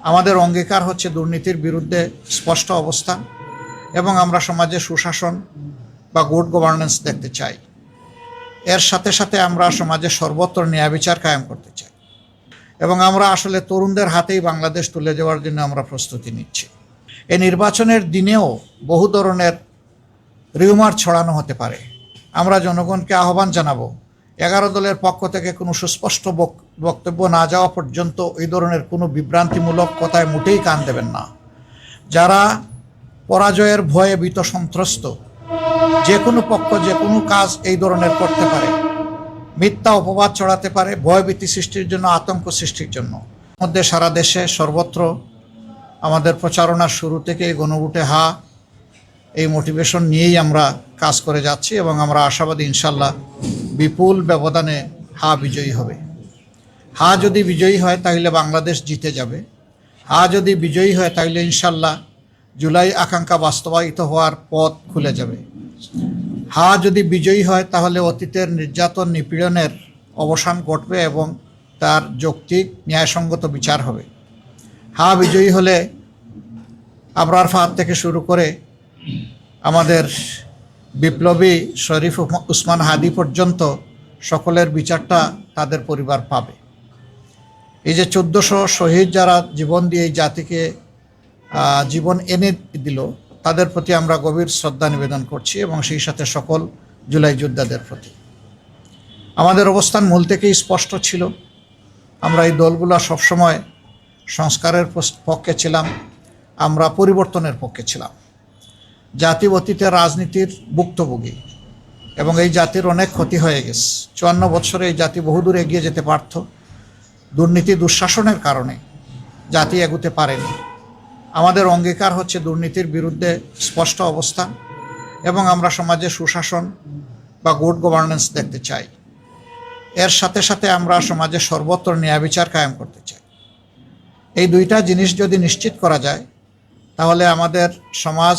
আমাদের অঙ্গীকার হচ্ছে দুর্নীতির বিরুদ্ধে স্পষ্ট অবস্থান এবং আমরা সমাজে সুশাসন বা গুড গভর্নেন্স দেখতে চাই। এর সাথে সাথে আমরা সমাজে সর্বত্র ন্যায় বিচার কায়েম করতে চাই এবং আমরা আসলে তরুণদের হাতেই বাংলাদেশ তুলে দেওয়ার জন্য আমরা প্রস্তুতি নিচ্ছি। এই নির্বাচনের দিনেও বহু ধরনের রিউমার ছড়ানো হতে পারে। আমরা জনগণকে আহ্বান জানাবো 11 দলের পক্ষ থেকে কোনো সুস্পষ্ট বক্তব্য না যাওয়া পর্যন্ত এই ধরনের কোনো বিভ্রান্তিমূলক কথায় মোটেই কান দেবেন না। যারা পরাজয়ের ভয়ে ভীত সন্ত্রস্ত, যে কোনো পক্ষ যে কোনো কাজ এই ধরনের করতে পারে, মিথ্যা অপবাদ ছড়াতে পারে ভয়ভীতি সৃষ্টির জন্য, আতঙ্ক সৃষ্টির জন্য। মধ্যে সারা দেশে সর্বত্র আমাদের প্রচারণার শুরু থেকে গণভোটে হা এই মোটিভেশন নিয়েই আমরা কাজ করে যাচ্ছি এবং আমরা আশাবাদী ইনশাল্লাহ বিপুল ব্যবধানে হা বিজয়ী হবে। হা যদি বিজয়ী হয় তাহলে বাংলাদেশ জিতে যাবে। হা যদি বিজয়ী হয় তাহলে ইনশাল্লাহ জুলাই আকাঙ্ক্ষা বাস্তবায়িত হওয়ার পথ খুলে যাবে। হা যদি বিজয়ী হয় তাহলে অতীতের নির্যাতন নিপীড়নের অবসান ঘটবে এবং তার যৌক্তিক ন্যায়সঙ্গত বিচার হবে। হা বিজয়ী হলে আবরার ফাহাদ থেকে শুরু করে আমাদের বিপ্লবী শরীফ উসমান হাদি পর্যন্ত সকলের বিচারটা তাদের পরিবার পাবে। এই যে 1400 শহীদ যারা জীবন দিয়ে এই জাতিকে জীবন এনে দিল, তাদের প্রতি আমরা গভীর শ্রদ্ধা নিবেদন করছি এবং সেই সাথে সকল জুলাই যোদ্ধাদের প্রতি। আমাদের অবস্থান মূল থেকেই স্পষ্ট ছিল। আমরা এই দলগুলো সবসময় সংস্কারের পক্ষে ছিলাম, আমরা পরিবর্তনের পক্ষে ছিলাম। জাতি অতীতের রাজনীতির ভুক্তভোগী এবং এই জাতির অনেক ক্ষতি হয়ে গেছে। 54 বছরে এই জাতি বহুদূর এগিয়ে যেতে পারত। দুর্নীতি দুঃশাসনের কারণে জাতি এগুতে পারেনি। আমাদের অঙ্গীকার হচ্ছে দুর্নীতির বিরুদ্ধে স্পষ্ট অবস্থান এবং আমরা সমাজে সুশাসন বা গুড গভর্নেন্স দেখতে চাই। এর সাথে সাথে আমরা সমাজে সর্বত্র ন্যায় বিচার কায়েম করতে চাই। এই দুইটা জিনিস যদি নিশ্চিত করা যায় তাহলে আমাদের সমাজ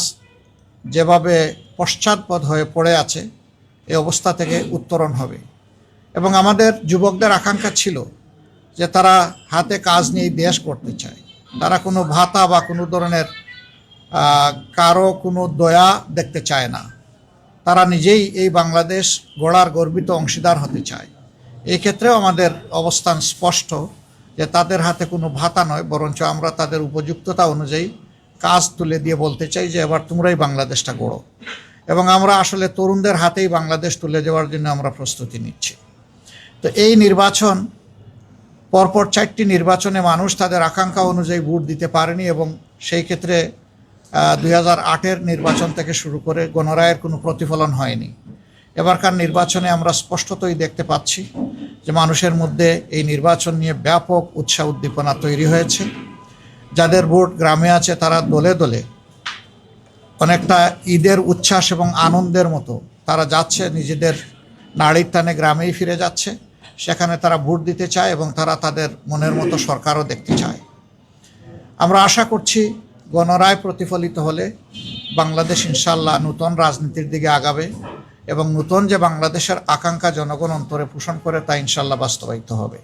যেভাবে পশ্চাৎপদ হয়ে পড়ে আছে এই অবস্থা থেকে উত্তরণ হবে। এবং আমাদের যুবকদের আকাঙ্ক্ষা ছিল যে তারা হাতে কাজ নিয়ে দেশ করতে চায়। তারা কোনো ভাতা বা কোনো ধরনের কারো কোনো দয়া দেখতে চায় না। তারা নিজেই এই বাংলাদেশ গড়ার গর্বিত অংশীদার হতে চায়। এই ক্ষেত্রেও আমাদের অবস্থান স্পষ্ট যে তাদের হাতে কোনো ভাতা নয়, বরঞ্চ আমরা তাদের উপযুক্ততা অনুযায়ী কাজ তুলে দিয়ে বলতে চাই যে এবার তোমরাই বাংলাদেশটা গড়ো। এবং আমরা আসলে তরুণদের হাতেই বাংলাদেশ তুলে দেওয়ার জন্য আমরা প্রস্তুতি নিচ্ছি। তো এই নির্বাচন, পরপর 4টি নির্বাচনে মানুষ তাদের আকাঙ্ক্ষা অনুযায়ী ভোট দিতে পারেনি এবং সেই ক্ষেত্রে 2008-এর নির্বাচন থেকে শুরু করে গণরায়ের কোনো প্রতিফলন হয়নি। এবারকার নির্বাচনে আমরা স্পষ্টতই দেখতে পাচ্ছি যে মানুষের মধ্যে এই নির্বাচন নিয়ে ব্যাপক উৎসাহ উদ্দীপনা তৈরি হয়েছে। যাদের ভোট গ্রামে আছে তারা দলে দলে অনেকটা ঈদের উচ্ছ্বাস এবং আনন্দের মতো তারা যাচ্ছে, নিজেদের নাড়ির টানে গ্রামেই ফিরে যাচ্ছে। সেখানে তারা ভোট দিতে চায় এবং তারা তাদের মনের মতো সরকারও দেখতে চায়। আমরা আশা করছি গণরায় প্রতিফলিত হলে বাংলাদেশ ইনশাল্লাহ নতুন রাজনীতির দিকে আগাবে এবং নতুন যে বাংলাদেশের আকাঙ্ক্ষা জনগণ অন্তরে পোষণ করে তা ইনশাল্লাহ বাস্তবায়িত হবে।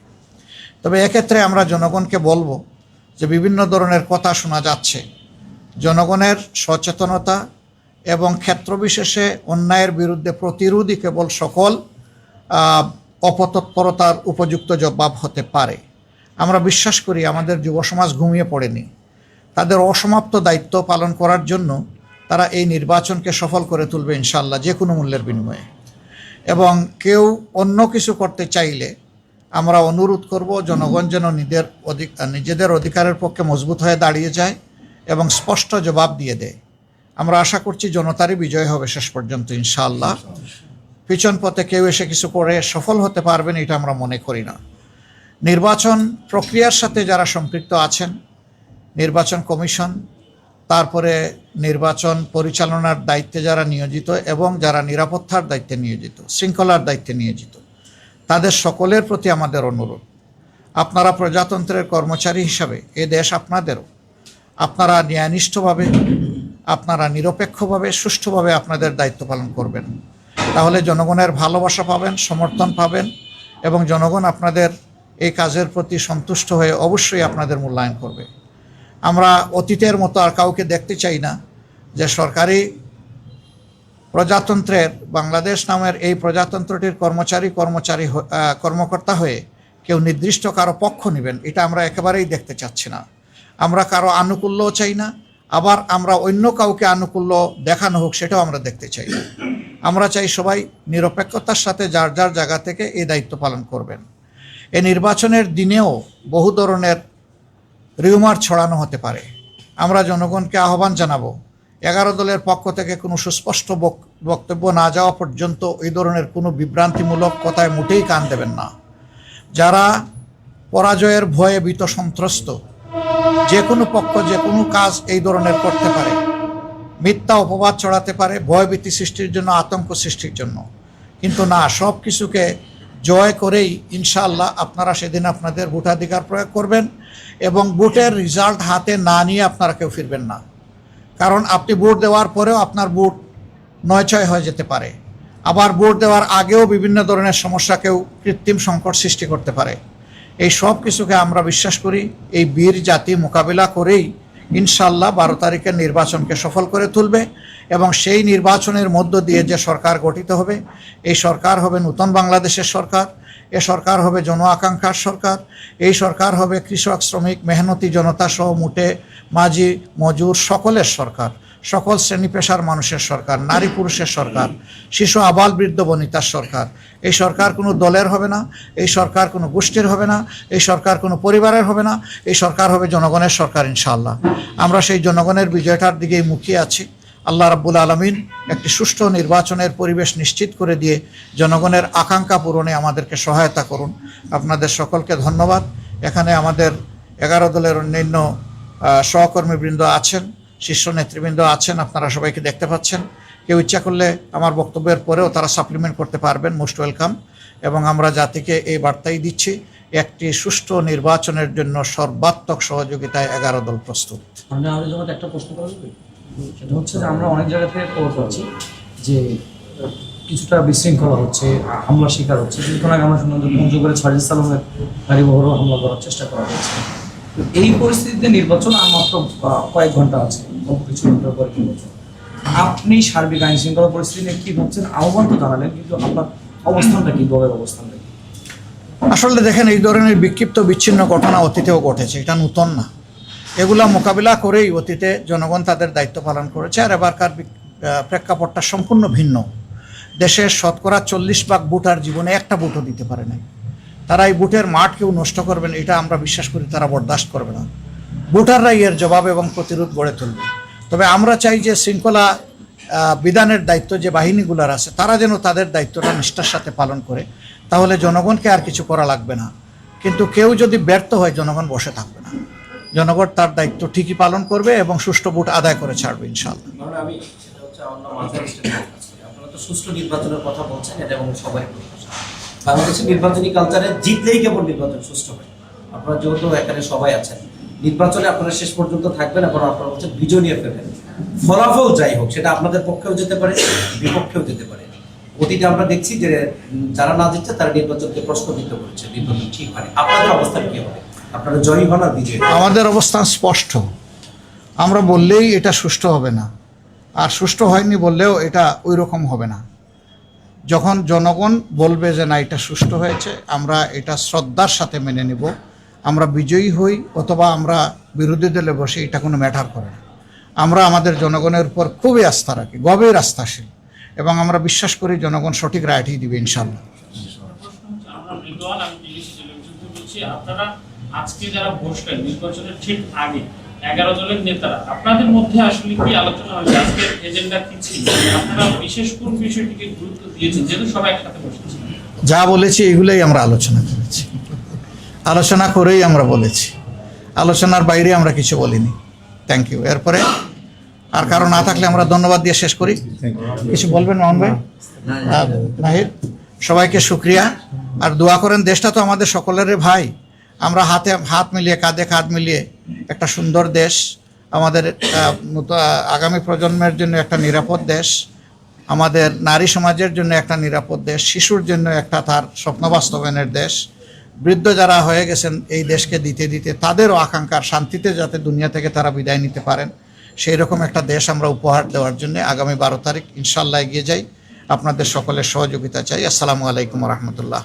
তবে এক্ষেত্রে আমরা জনগণকে বলবো যে বিভিন্ন ধরনের কথা শোনা যাচ্ছে। জনগণের সচেতনতা এবং ক্ষেত্রবিশেষে অন্যায়ের বিরুদ্ধে প্রতিরোধই কেবল সকল অপতৎপরতার উপযুক্ত জবাব হতে পারে। আমরা বিশ্বাস করি আমাদের যুব সমাজ ঘুমিয়ে পড়েনি। তাদের অসমাপ্ত দায়িত্ব পালন করার জন্য তারা এই নির্বাচনকে সফল করে তুলবে ইনশাল্লাহ, যে কোনো মূল্যের বিনিময়ে। এবং কেউ অন্য কিছু করতে চাইলে আমরা অনুরোধ করব জনগণ যেন নিজেদের অধিকারের পক্ষে মজবুত হয়ে দাঁড়িয়ে যায় এবং স্পষ্ট জবাব দিয়ে দেয়। আমরা আশা করছি জনতারই বিজয় হবে শেষ পর্যন্ত ইনশাআল্লাহ। পিছন পথে কেউ এসে কিছু করে সফল হতে পারবেন এটা আমরা মনে করি না। নির্বাচন প্রক্রিয়ার সাথে যারা সম্পৃক্ত আছেন, নির্বাচন কমিশন, তারপরে নির্বাচন পরিচালনার দায়িত্বে যারা নিয়োজিত এবং যারা নিরাপত্তার দায়িত্বে নিয়োজিত, শৃঙ্খলার দায়িত্বে নিয়োজিত, তাদের সকলের প্রতি আমাদের অনুরোধ, আপনারা প্রজাতন্ত্রের কর্মচারী হিসাবে এ দেশ আপনাদেরও। আপনারা ন্যায়নিষ্ঠভাবে, আপনারা নিরপেক্ষভাবে, সুষ্ঠুভাবে আপনাদের দায়িত্ব পালন করবেন। তাহলে জনগণের ভালোবাসা পাবেন, সমর্থন পাবেন এবং জনগণ আপনাদের এই কাজের প্রতি সন্তুষ্ট হয়ে অবশ্যই আপনাদের মূল্যায়ন করবে। আমরা অতীতের মতো আর কাউকে দেখতে চাই না যে সরকারি প্রজাতন্ত্রের বাংলাদেশ নামের এই প্রজাতন্ত্রটির কর্মকর্তা হয়ে কেউ নির্দিষ্ট কারো পক্ষ নেবেন, এটা আমরা একেবারেই দেখতে চাচ্ছি না। আমরা কারো আনুকূল্যও চাই না, আবার আমরা অন্য কাউকে আনুকূল্য দেখানো হোক সেটাও আমরা দেখতে চাই না। আমরা চাই সবাই নিরপেক্ষতার সাথে যার যার জায়গা থেকে এই দায়িত্ব পালন করবেন। এই নির্বাচনের দিনেও বহু ধরনের রিউমার ছড়ানো হতে পারে। আমরা জনগণকে আহ্বান জানাবো, 11 দলের পক্ষ থেকে কোনো সুস্পষ্ট বক্তব্য না যাওয়া পর্যন্ত এই ধরনের কোনো বিভ্রান্তিমূলক কথায় মোটেই কান দেবেন না। যারা পরাজয়ের ভয়ে ভীত সন্ত্রস্ত, যে কোনো পক্ষ যে কোনো কাজ এই ধরনের করতে পারে, মিথ্যা অপবাদ ছড়াতে পারে ভয়ভীতি সৃষ্টির জন্য, আতঙ্ক সৃষ্টির জন্য। কিন্তু না, সব কিছুকে জয় করেই ইনশাআল্লাহ আপনারা সেদিন আপনাদের ভোটাধিকার প্রয়োগ করবেন এবং ভোটের রেজাল্ট হাতে না নিয়ে আপনারা কেউ ফিরবেন না। কারণ আপনি ভোট দেওয়ার পরেও আপনার ভোট নয়ছয় হয়ে যেতে পারে, আবার ভোট দেওয়ার আগেও বিভিন্ন ধরনের সমস্যা কেউ কৃত্রিম সংকট সৃষ্টি করতে পারে। এই সব কিছুকে আমরা বিশ্বাস করি এই বীর জাতি মোকাবিলা করেই ইনশাআল্লাহ 12 তারিখের নির্বাচনকে সফল করে তুলবে এবং সেই নির্বাচনের মধ্য দিয়ে যে সরকার গঠিত হবে, এই সরকার হবে নূতন বাংলাদেশের সরকার, এ সরকার হবে জন আকাঙ্ক্ষার সরকার, এই সরকার হবে কৃষক, শ্রমিক, মেহনতি জনতা সহ মুটে মাঝি মজুর সকলের সরকার, সকল শ্রেণী পেশার মানুষের সরকার, নারী পুরুষের সরকার, শিশু আবাল বৃদ্ধ বনিতার সরকার। এই সরকার কোনো দলের হবে না, এই সরকার কোনো গোষ্ঠীর হবে না, এই সরকার কোনো পরিবারের হবে না, এই সরকার হবে জনগণের সরকার ইনশাআল্লাহ। আমরা সেই জনগণের বিজয়টার দিকেই মুখিয়ে আছি। আল্লাহ রাব্বুল আলামিন একটি সুষ্ঠু নির্বাচনের পরিবেশ নিশ্চিত করে দিয়ে জনগণের আকাঙ্ক্ষা পূরণে আমাদেরকে সহায়তা করুন। আপনাদের সকলকে ধন্যবাদ। এখানে আমাদের 11 দলের অন্যান্য সহকর্মীবৃন্দ আছেন, শীর্ষ নেতৃবৃন্দ আছেন, আপনারা সবাইকে দেখতে পাচ্ছেন। কেউ ইচ্ছা করলে আমার বক্তব্যের পরেও তারা সাপ্লিমেন্ট করতে পারবেন, মোস্ট ওয়েলকাম। এবং আমরা জাতিকে এই বার্তাই দিচ্ছি, একটি সুষ্ঠু নির্বাচনের জন্য সর্বাত্মক সহযোগিতায় 11 দল প্রস্তুত। আমি একটা প্রশ্ন করব, সেটা হচ্ছে যে আমরা অনেক জায়গা থেকে খবর পাচ্ছি যে কিছুটা বিশৃঙ্খলা হচ্ছে, হামলা শিকার হচ্ছে। কিছুক্ষণ আগে আমরা শুনলাম যে পঞ্চগড়ে সাজিদ সালামের গাড়ি বহরও হামলা করার চেষ্টা করা হয়েছে। এই পরিস্থিতিতে নির্বাচন আর মাত্র কয়েক ঘন্টা আছে, অল্প কিছু ঘন্টার পরে নির্বাচন। আপনি সার্বিক আইন শৃঙ্খলা পরিস্থিতি নিয়ে কি ভাবছেন? আহ্বান তো জানালেন, কিন্তু আপনার অবস্থানটা কি, দলের অবস্থানটা কি? আসলে দেখেন, এই ধরনের বিক্ষিপ্ত বিচ্ছিন্ন ঘটনা অতীতেও ঘটেছে, এটা নতুন না। এগুলা মোকাবিলা করেই অতীতে জনগণ তাদের দায়িত্ব পালন করেছে। আর এবারকার প্রেক্ষাপটটা সম্পূর্ণ ভিন্ন। দেশের শতকরা 40% ভোটার জীবনে একটা ভোটও দিতে পারে নাই। তারা এই ভোটের মাঠ কেউ নষ্ট করবেন এটা আমরা বিশ্বাস করি, তারা বরদাস্ত করবে না। ভোটাররাই এর জবাব এবং প্রতিরোধ গড়ে তুলবে। তবে আমরা চাই যে শৃঙ্খলা বিধানের দায়িত্ব যে বাহিনীগুলোর আছে, তারা যেন তাদের দায়িত্বটা নিষ্ঠার সাথে পালন করে, তাহলে জনগণকে আর কিছু করা লাগবে না। কিন্তু কেউ যদি ব্যর্থ হয়, জনগণ বসে থাকবে না। জনগণ তার দায়িত্ব ঠিকই পালন করবে এবং সুষ্ঠু ভোট আদায় করে ছাড়বে ইনশাআল্লাহ। আপনারা তো সুষ্ঠু নির্বাচনের কথা বলছেন, এটা এবং সবাই বাংলাদেশের নির্বাচনী কালচারে জিতলেই কেবল নির্বাচন সুষ্ঠু হয়। আপনারা যেহেতু এখানে সবাই আছেন, নির্বাচনে আপনারা শেষ পর্যন্ত থাকবেন এবং আপনারা হচ্ছে বিজয় নিয়ে ফেলবেন। ফলাফল যাই হোক, সেটা আপনাদের পক্ষেও যেতে পারে, বিপক্ষেও যেতে পারে। অতীতে আমরা দেখছি যে যারা না জিতছে তারা নির্বাচনকে প্রশ্নবিদ্ধ করেছে, নির্বাচন ঠিক হয়। আপনাদের অবস্থান কি হবে? আপনারা জয়ী হন আর বিজয়ী? আমাদের অবস্থান স্পষ্ট। আমরা বললেই এটা সুষ্ঠু হবে না, আর সুষ্ঠু হয়নি বললেও এটা ওই রকম হবে না। যখন জনগণ বলবে যে না, এটা সুষ্ঠু হয়েছে, আমরা এটা শ্রদ্ধার সাথে মেনে নেব। আমরা বিজয়ী হই অথবা আমরা বিরোধী দলে বসে, এটা কোনো ম্যাটার করে না। আমরা আমাদের জনগণের উপর খুবই আস্থা রাখি, গভীর আস্থাশীল, এবং আমরা বিশ্বাস করি জনগণ সঠিক রায়টি দিবে ইনশাআল্লাহ। আপনারা আজকে যারা বসলেন নির্বাচনের ঠিক আগে 11 দলের নেতারা, আপনাদের মধ্যে আসলে কি আলোচনা হয়েছে? আজকের এজেন্ডা কি ছিল? আপনারা বিশেষ কোন বিষয়টিকে গুরুত্ব দিয়েছেন, যেহেতু সবাই একসাথে বসেছে? যা বলেছি এগুলোই আমরা আলোচনা করেছি, আলোচনা করেই আমরা বলেছি, আলোচনার বাইরে আমরা কিছু বলিনি। Thank you. এরপরে আর কারো না থাকলে আমরা ধন্যবাদ দিয়ে শেষ করি। কিছু বলবেন মোহন ভাই? নাহিদ, সবাইকে শুক্রিয়া। আর দোয়া করেন, দেশটা তো আমাদের সকলেরই ভাই। আমরা হাতে হাত মিলিয়ে, কাঁধে কাঁধ মিলিয়ে একটা সুন্দর দেশ, আমাদের আগামী প্রজন্মের জন্য একটা নিরাপদ দেশ, আমাদের নারী সমাজের জন্য একটা নিরাপদ দেশ, শিশুর জন্য একটা তার স্বপ্ন বাস্তবায়নের দেশ, বৃদ্ধ যারা হয়ে গেছেন এই দেশকে দিতে দিতে তাদেরও আকাঙ্ক্ষার শান্তিতে যাতে দুনিয়া থেকে তারা বিদায় নিতে পারেন, সেই রকম একটা দেশ আমরা উপহার দেওয়ার জন্য আগামী 12 তারিখ ইনশাল্লাহ এগিয়ে যাই। আপনাদের সকলের সহযোগিতা চাই। আসসালামু আলাইকুম রহমতুল্লাহ।